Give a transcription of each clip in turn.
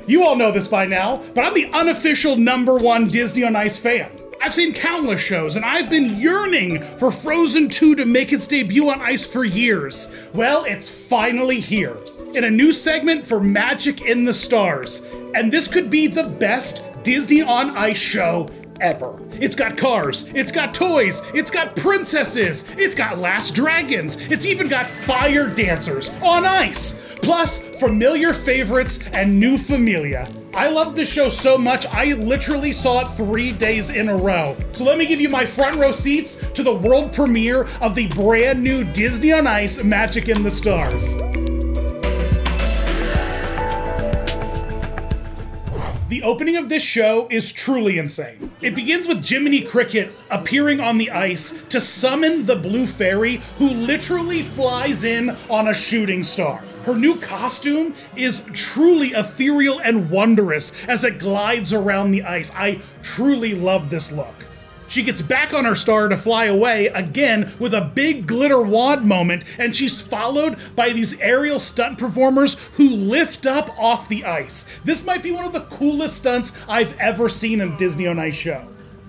You all know this by now, but I'm the unofficial #1 Disney on Ice fan. I've seen countless shows, and I've been yearning for Frozen 2 to make its debut on ice for years. Well, it's finally here, in a new segment for Magic in the Stars. And this could be the best Disney on Ice show ever. It's got cars, it's got toys, it's got princesses, it's got last dragons, it's even got fire dancers on ice, plus familiar favorites and new familia. I love this show so much, I literally saw it 3 days in a row. So let me give you my front row seats to the world premiere of the brand new Disney on Ice Magic in the Stars. The opening of this show is truly insane. It begins with Jiminy Cricket appearing on the ice to summon the Blue Fairy, who literally flies in on a shooting star. Her new costume is truly ethereal and wondrous as it glides around the ice. I truly love this look. She gets back on her star to fly away, again with a big glitter wand moment, and she's followed by these aerial stunt performers who lift up off the ice. This might be one of the coolest stunts I've ever seen in a Disney on Ice show.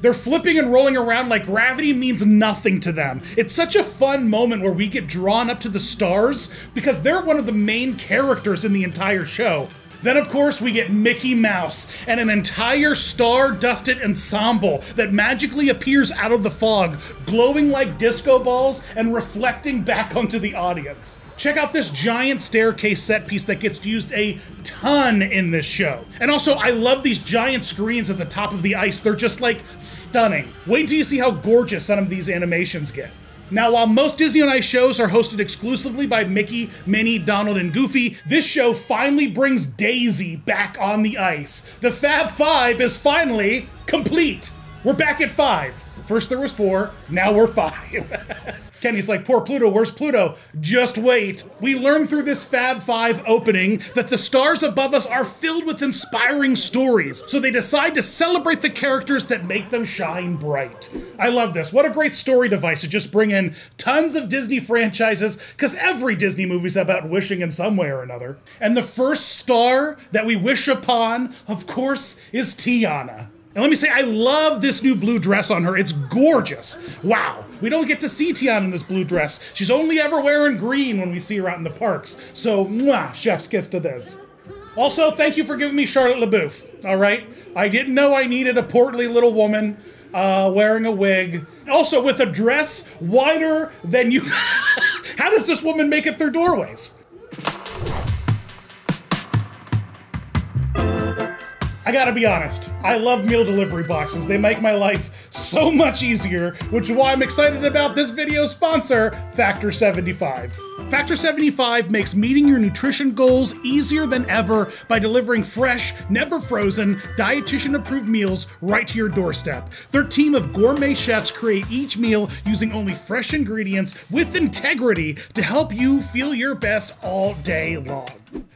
They're flipping and rolling around like gravity means nothing to them. It's such a fun moment where we get drawn up to the stars because they're one of the main characters in the entire show. Then, of course, we get Mickey Mouse and an entire star-dusted ensemble that magically appears out of the fog, glowing like disco balls and reflecting back onto the audience. Check out this giant staircase set piece that gets used a ton in this show. And also, I love these giant screens at the top of the ice. They're just, like, stunning. Wait until you see how gorgeous some of these animations get. Now, while most Disney on Ice shows are hosted exclusively by Mickey, Minnie, Donald, and Goofy, this show finally brings Daisy back on the ice. The Fab Five is finally complete. We're back at 5. First there was 4, now we're 5. Kenny's like, poor Pluto, where's Pluto? Just wait. We learn through this Fab Five opening that the stars above us are filled with inspiring stories, so they decide to celebrate the characters that make them shine bright. I love this. What a great story device to just bring in tons of Disney franchises, because every Disney movie's about wishing in some way or another. And the first star that we wish upon, of course, is Tiana. And let me say, I love this new blue dress on her. It's gorgeous. Wow. We don't get to see Tiana in this blue dress. She's only ever wearing green when we see her out in the parks. So, mwah, chef's kiss to this. Also, thank you for giving me Charlotte LaBeouf, all right? I didn't know I needed a portly little woman wearing a wig. Also, with a dress wider than you... How does this woman make it through doorways? I gotta be honest, I love meal delivery boxes. They make my life so much easier, which is why I'm excited about this video's sponsor, Factor 75. Factor 75 makes meeting your nutrition goals easier than ever by delivering fresh, never frozen, dietitian-approved meals right to your doorstep. Their team of gourmet chefs create each meal using only fresh ingredients with integrity to help you feel your best all day long.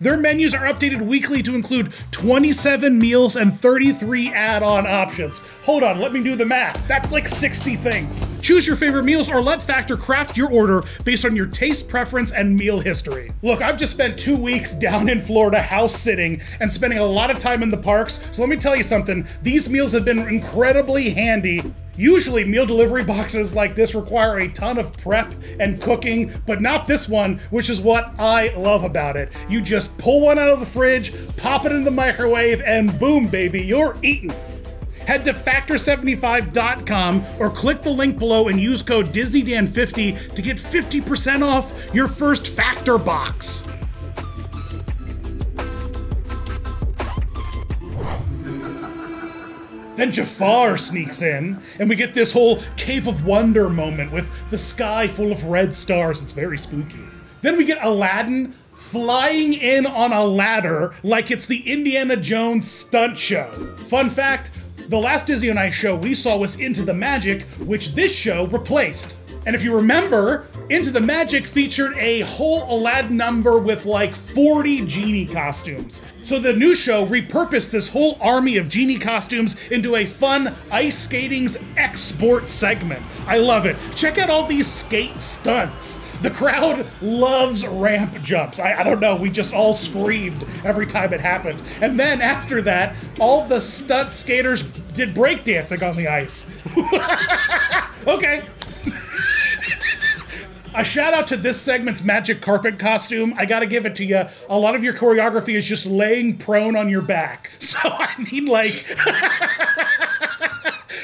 Their menus are updated weekly to include 27 meals and 33 add-on options. Hold on, let me do the math. That's like 60 things. Choose your favorite meals or let Factor craft your order based on your taste preference and meal history. Look, I've just spent 2 weeks down in Florida house sitting and spending a lot of time in the parks, so let me tell you something. These meals have been incredibly handy. Usually meal delivery boxes like this require a ton of prep and cooking, but not this one, which is what I love about it. You just pull one out of the fridge, pop it in the microwave, and boom, baby, you're eating. Head to factor75.com or click the link below and use code DisneyDan50 to get 50% off your first Factor box. Then Jafar sneaks in, and we get this whole Cave of Wonder moment with the sky full of red stars. It's very spooky. Then we get Aladdin flying in on a ladder like it's the Indiana Jones stunt show. Fun fact, the last Disney on Ice show we saw was Into the Magic, which this show replaced. And if you remember, Into the Magic featured a whole Aladdin number with like 40 genie costumes. So the new show repurposed this whole army of genie costumes into a fun ice skating's export segment. I love it. Check out all these skate stunts. The crowd loves ramp jumps. I don't know, we just all screamed every time it happened. And then after that, all the stunt skaters did breakdancing on the ice. Okay. A shout out to this segment's magic carpet costume. I gotta give it to you. A lot of your choreography is just laying prone on your back. So I mean, like,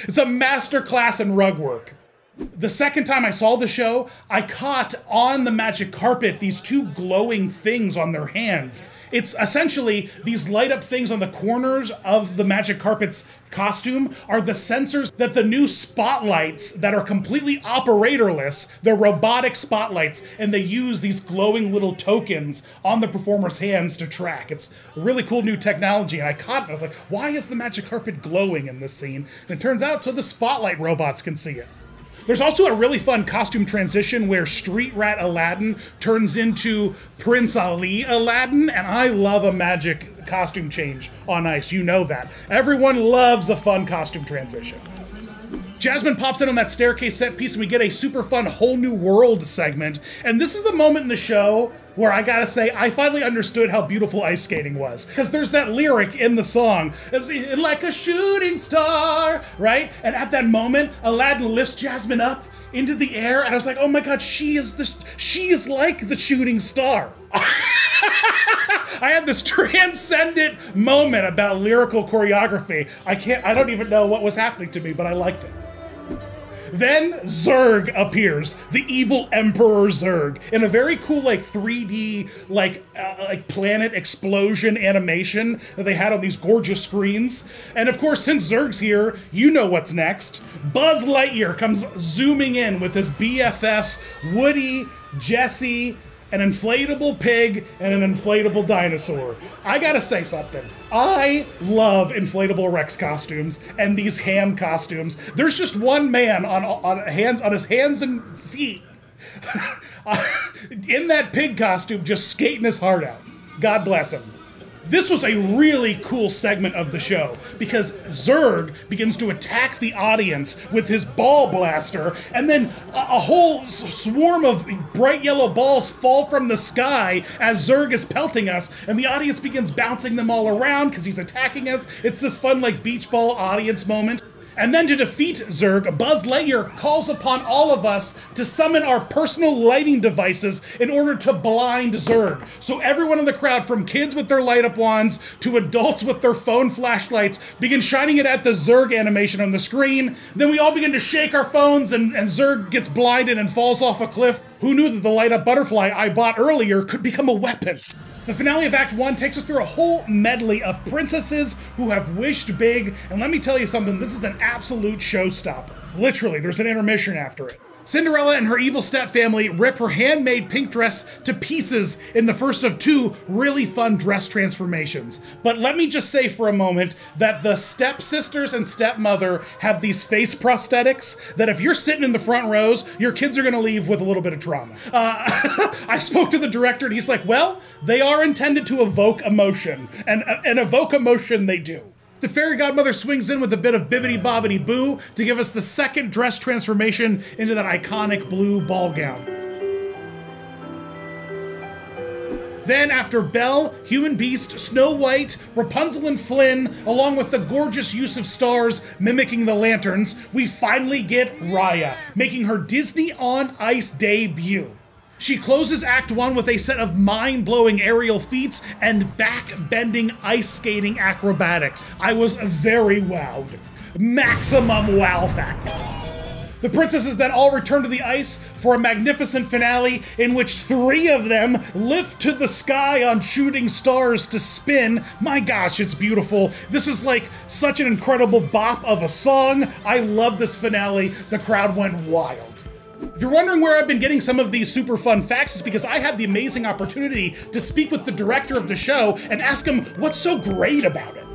it's a masterclass in rug work. The second time I saw the show, I caught on the magic carpet these two glowing things on their hands. It's essentially these light up things on the corners of the magic carpet's costume are the sensors that the new spotlights that are completely operatorless, they're robotic spotlights, and they use these glowing little tokens on the performer's hands to track. It's really cool new technology, and I caught it. I was like, why is the magic carpet glowing in this scene? And it turns out so the spotlight robots can see it. There's also a really fun costume transition where Street Rat Aladdin turns into Prince Ali Aladdin, and I love a magic costume change on ice. You know that. Everyone loves a fun costume transition. Jasmine pops in on that staircase set piece and we get a super fun whole new world segment. And this is the moment in the show where I gotta say, I finally understood how beautiful ice skating was. Because there's that lyric in the song, it's like a shooting star, right? And at that moment, Aladdin lifts Jasmine up into the air, and I was like, oh my god, she is like the shooting star. I had this transcendent moment about lyrical choreography. I don't even know what was happening to me, but I liked it. Then Zurg appears, the evil Emperor Zurg, in a very cool like 3D like planet explosion animation that they had on these gorgeous screens. And of course, since Zurg's here, you know what's next. Buzz Lightyear comes zooming in with his BFFs Woody, Jessie, an inflatable pig, and an inflatable dinosaur. I gotta say something. I love inflatable Rex costumes and these ham costumes. There's just one man on his hands and feet in that pig costume just skating his heart out. God bless him. This was a really cool segment of the show because Zurg begins to attack the audience with his ball blaster, and then a whole swarm of bright yellow balls fall from the sky as Zurg is pelting us, and the audience begins bouncing them all around because he's attacking us. It's this fun like beach ball audience moment. And then to defeat Zurg, Buzz Lightyear calls upon all of us to summon our personal lighting devices in order to blind Zurg. So everyone in the crowd, from kids with their light-up wands to adults with their phone flashlights, begin shining it at the Zurg animation on the screen. Then we all begin to shake our phones, and Zurg gets blinded and falls off a cliff. Who knew that the light-up butterfly I bought earlier could become a weapon? The finale of Act 1 takes us through a whole medley of princesses who have wished big, and let me tell you something, this is an absolute showstopper. Literally, there's an intermission after it. Cinderella and her evil stepfamily rip her handmade pink dress to pieces in the first of two really fun dress transformations. But let me just say for a moment that the stepsisters and stepmother have these face prosthetics that if you're sitting in the front rows, your kids are gonna leave with a little bit of trauma. I spoke to the director and he's like, well, they are intended to evoke emotion, and evoke emotion they do. The fairy godmother swings in with a bit of bibbity bobbity boo to give us the second dress transformation into that iconic blue ball gown. Then after Belle, Human Beast, Snow White, Rapunzel and Flynn, along with the gorgeous use of stars mimicking the lanterns, we finally get Raya, making her Disney on Ice debut. She closes Act 1 with a set of mind-blowing aerial feats and back-bending ice skating acrobatics. I was very wowed. Maximum wow factor. The princesses then all return to the ice for a magnificent finale in which 3 of them lift to the sky on shooting stars to spin. My gosh, it's beautiful. This is like such an incredible bop of a song. I love this finale. The crowd went wild. If you're wondering where I've been getting some of these super fun facts, it's because I had the amazing opportunity to speak with the director of the show and ask him what's so great about it.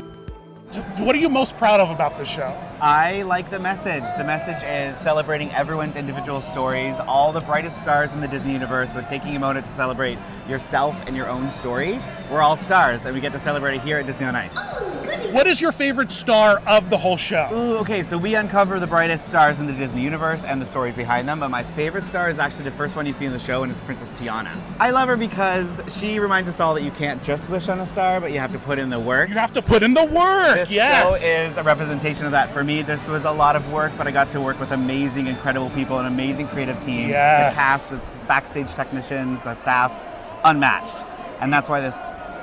What are you most proud of about this show? I like the message. The message is celebrating everyone's individual stories, all the brightest stars in the Disney universe, but taking a moment to celebrate yourself and your own story. We're all stars, and we get to celebrate it here at Disney on Ice. What is your favorite star of the whole show? Ooh, okay, so we uncover the brightest stars in the Disney universe and the stories behind them, but my favorite star is actually the first one you see in the show, and it's Princess Tiana. I love her because she reminds us all that you can't just wish on a star, but you have to put in the work. You have to put in the work, This yes! show is a representation of that for me. This was a lot of work, but I got to work with amazing, incredible people, an amazing creative team. Yes. The cast, the backstage technicians, the staff, unmatched. And that's why this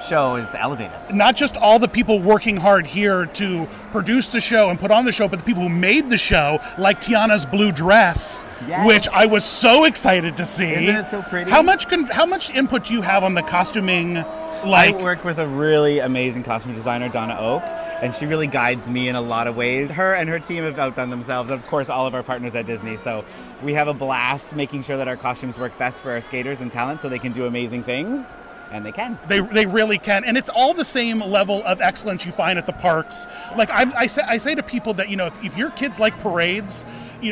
show is elevated. Not just all the people working hard here to produce the show and put on the show, but the people who made the show, like Tiana's blue dress, Yes. which I was so excited to see. Isn't it so pretty? How much input do you have on the costuming? I work with a really amazing costume designer, Donna Oak, and she really guides me in a lot of ways. Her and her team have outdone themselves, of course, all of our partners at Disney. So we have a blast making sure that our costumes work best for our skaters and talent so they can do amazing things. And they can. They really can. And it's all the same level of excellence you find at the parks. Like I say to people that, if your kids like parades,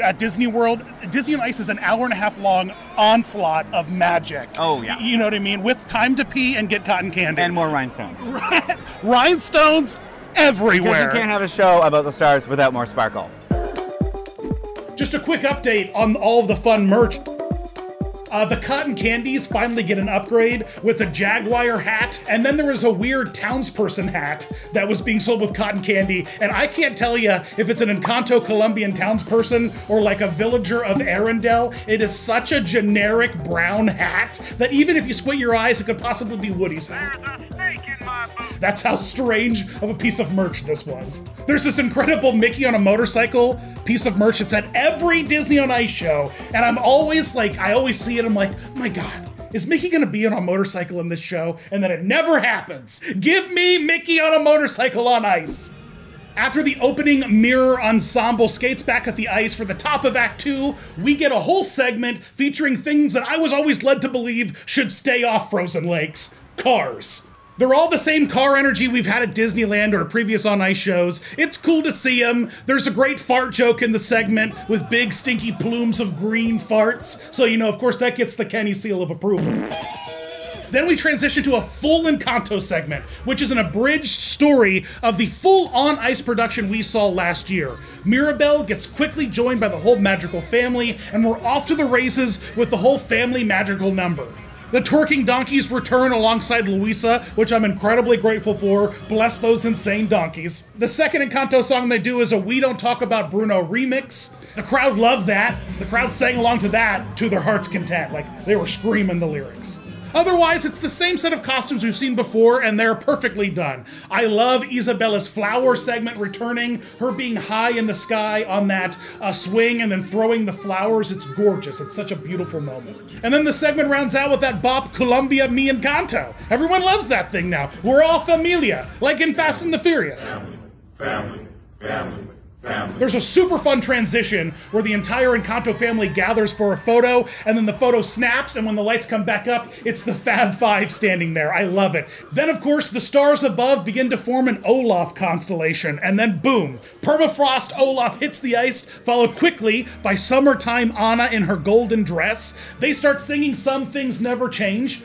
at Disney World, Disney on Ice is an hour and a half long onslaught of magic. Oh, yeah. You know what I mean? With time to pee and get cotton candy. And more rhinestones. Rhinestones everywhere. Because you can't have a show about the stars without more sparkle. Just a quick update on all of the fun merch. The cotton candies finally get an upgrade with a Jaguar hat, and then there was a weird townsperson hat that was being sold with cotton candy, and I can't tell you if it's an Encanto Colombian townsperson or like a villager of Arendelle. It is such a generic brown hat that even if you squint your eyes, it could possibly be Woody's hat. There's a snake in my boot. That's how strange of a piece of merch this was. There's this incredible Mickey on a motorcycle piece of merch. It's at every Disney on Ice show, and I'm always like, I always see it, I'm like, my God, is Mickey gonna be on a motorcycle in this show? And then it never happens. Give me Mickey on a motorcycle on ice. After the opening mirror ensemble skates back at the ice for the top of Act 2, we get a whole segment featuring things that I was always led to believe should stay off frozen lakes: cars. They're all the same car energy we've had at Disneyland or previous on ice shows. It's cool to see them. There's a great fart joke in the segment with big stinky plumes of green farts. So, of course, that gets the Kenny seal of approval. Then we transition to a full Encanto segment, which is an abridged story of the full on-ice production we saw last year. Mirabel gets quickly joined by the whole Madrigal family, and we're off to the races with the whole family Madrigal number. The twerking donkeys return alongside Luisa, which I'm incredibly grateful for. Bless those insane donkeys. The second Encanto song they do is a We Don't Talk About Bruno remix. The crowd loved that. The crowd sang along to that to their heart's content. Like, they were screaming the lyrics. Otherwise, it's the same set of costumes we've seen before, and they're perfectly done. I love Isabella's flower segment returning, her being high in the sky on that swing and then throwing the flowers. It's gorgeous. It's such a beautiful moment. And then the segment rounds out with that bop, Colombia Mi Encanto. Everyone loves that thing now. We're all familia, like in Fast and the Furious. Family, family, family. There's a super fun transition where the entire Encanto family gathers for a photo, and then the photo snaps, and when the lights come back up, it's the Fab Five standing there. I love it. Then, of course, the stars above begin to form an Olaf constellation, and then boom, permafrost Olaf hits the ice, followed quickly by summertime Anna in her golden dress. They start singing Some Things Never Change,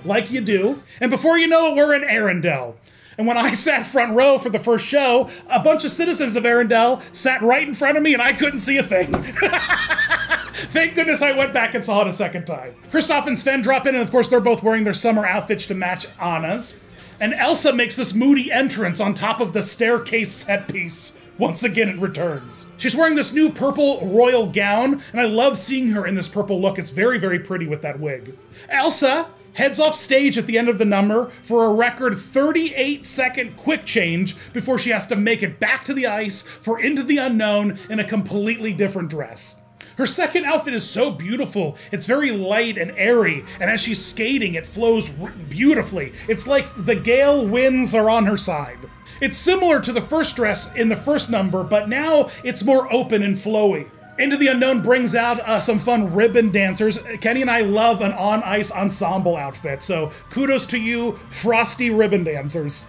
like you do. And before you know it, we're in Arendelle. And when I sat front row for the first show, a bunch of citizens of Arendelle sat right in front of me and I couldn't see a thing. Thank goodness I went back and saw it a second time. Kristoff and Sven drop in, and of course they're both wearing their summer outfits to match Anna's. And Elsa makes this moody entrance on top of the staircase set piece. Once again, it returns. She's wearing this new purple royal gown, and I love seeing her in this purple look. It's very, very pretty with that wig. Elsa heads off stage at the end of the number for a record 38-second quick change before she has to make it back to the ice for Into the Unknown in a completely different dress. Her second outfit is so beautiful. It's very light and airy, and as she's skating, it flows beautifully. It's like the gale winds are on her side. It's similar to the first dress in the first number, but now it's more open and flowy. Into the Unknown brings out some fun ribbon dancers. Kenny and I love an on-ice ensemble outfit, so kudos to you, frosty ribbon dancers.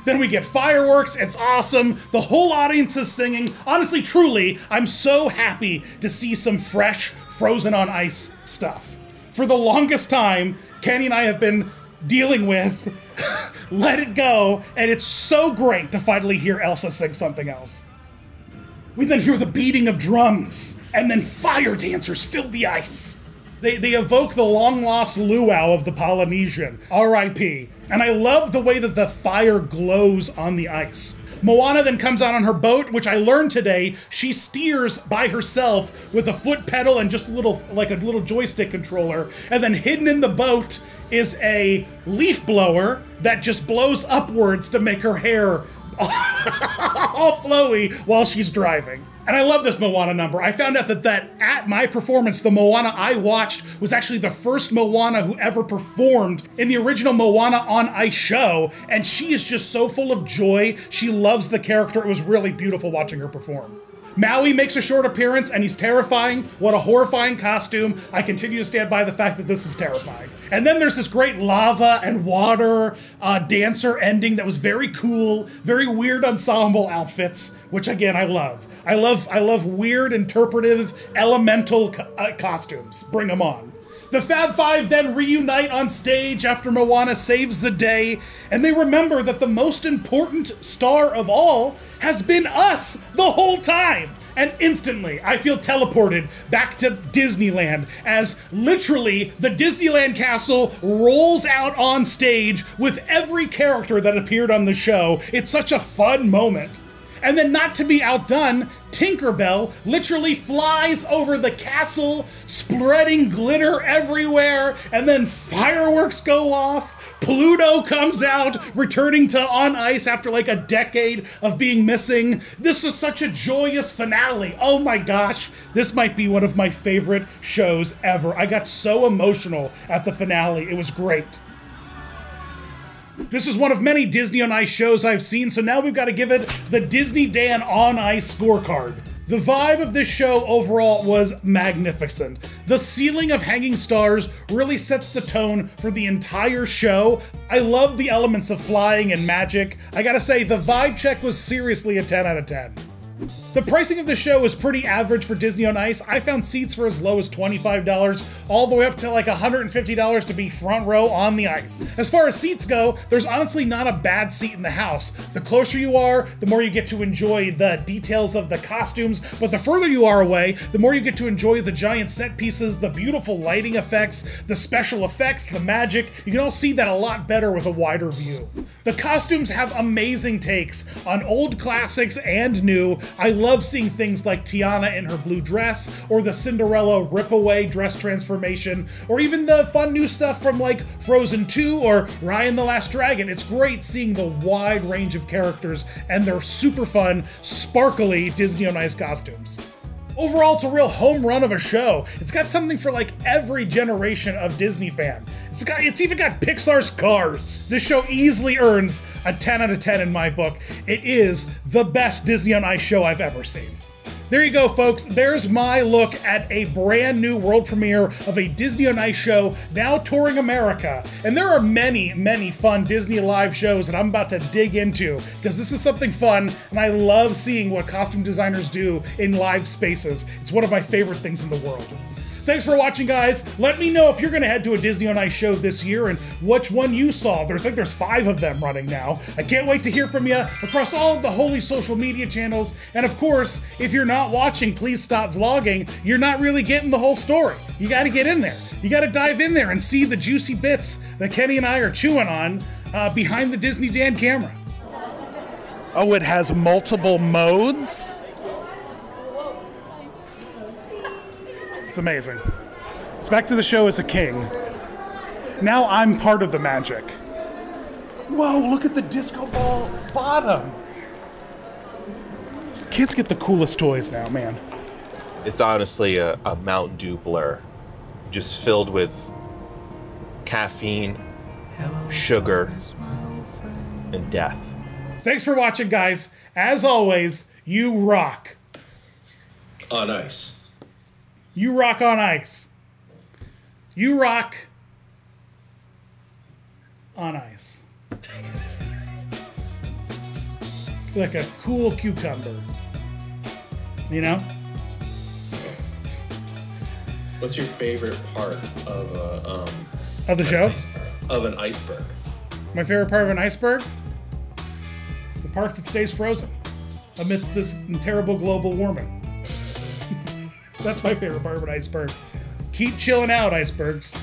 Then we get fireworks, it's awesome, the whole audience is singing. Honestly, truly, I'm so happy to see some fresh, frozen on ice stuff. For the longest time, Kenny and I have been dealing with Let It Go, and it's so great to finally hear Elsa sing something else. We then hear the beating of drums, and then fire dancers fill the ice. They evoke the long-lost luau of the Polynesian, R.I.P. And I love the way that the fire glows on the ice. Moana then comes out on her boat, which I learned today, she steers by herself with a foot pedal and just a little joystick controller. And then hidden in the boat is a leaf blower that just blows upwards to make her hair all flowy while she's driving. And I love this Moana number. I found out that at my performance, the Moana I watched was actually the first Moana who ever performed in the original Moana on Ice show, and she is just so full of joy. She loves the character. It was really beautiful watching her perform. Maui makes a short appearance, and he's terrifying. What a horrifying costume. I continue to stand by the fact that this is terrifying. And then there's this great lava and water dancer ending that was very cool, very weird ensemble outfits, which again, I love. I love weird, interpretive, elemental costumes. Bring them on. The Fab Five then reunite on stage after Moana saves the day, and they remember that the most important star of all has been us the whole time. And instantly, I feel teleported back to Disneyland as literally the Disneyland castle rolls out on stage with every character that appeared on the show. It's such a fun moment. And then, not to be outdone, Tinkerbell literally flies over the castle, spreading glitter everywhere, and then fireworks go off. Pluto comes out, returning to on ice after like a decade of being missing. This is such a joyous finale. Oh my gosh, this might be one of my favorite shows ever. I got so emotional at the finale. It was great. This is one of many Disney on Ice shows I've seen, so now we've got to give it the Disney Dan on Ice scorecard. The vibe of this show overall was magnificent. The ceiling of hanging stars really sets the tone for the entire show. I love the elements of flying and magic. I gotta say, the vibe check was seriously a 10 out of 10. The pricing of the show was pretty average for Disney on Ice. I found seats for as low as $25, all the way up to like $150 to be front row on the ice. As far as seats go, there's honestly not a bad seat in the house. The closer you are, the more you get to enjoy the details of the costumes, but the further you are away, the more you get to enjoy the giant set pieces, the beautiful lighting effects, the special effects, the magic. You can all see that a lot better with a wider view. The costumes have amazing takes on old classics and new. I love seeing things like Tiana in her blue dress, or the Cinderella rip-away dress transformation, or even the fun new stuff from like Frozen 2 or Raya The Last Dragon. It's great seeing the wide range of characters and their super fun, sparkly Disney on Ice costumes. Overall, it's a real home run of a show. It's got something for like every generation of Disney fan. It's even got Pixar's Cars. This show easily earns a 10 out of 10 in my book. It is the best Disney on Ice show I've ever seen. There you go, folks. There's my look at a brand new world premiere of a Disney on Ice show now touring America. And there are many, many fun Disney live shows that I'm about to dig into because this is something fun and I love seeing what costume designers do in live spaces. It's one of my favorite things in the world. Thanks for watching, guys. Let me know if you're going to head to a Disney on Ice show this year and which one you saw. I think there's 5 of them running now. I can't wait to hear from you across all of the holy social media channels. And of course, if you're not watching, please stop vlogging. You're not really getting the whole story. You got to get in there. You got to dive in there and see the juicy bits that Kenny and I are chewing on behind the Disney Dan camera. Oh, it has multiple modes? It's amazing. It's back to the show as a king. Now I'm part of the magic. Whoa, look at the disco ball bottom. Kids get the coolest toys now, man. It's honestly a Mountain Dew blur, just filled with caffeine, sugar, and death. Thanks for watching, guys. As always, you rock. On ice. You rock on ice. You rock on ice. Like a cool cucumber. You know? What's your favorite part of Of the show? Of an iceberg? My favorite part of an iceberg? The part that stays frozen amidst this terrible global warming. That's my favorite part of an iceberg. Keep chilling out, icebergs.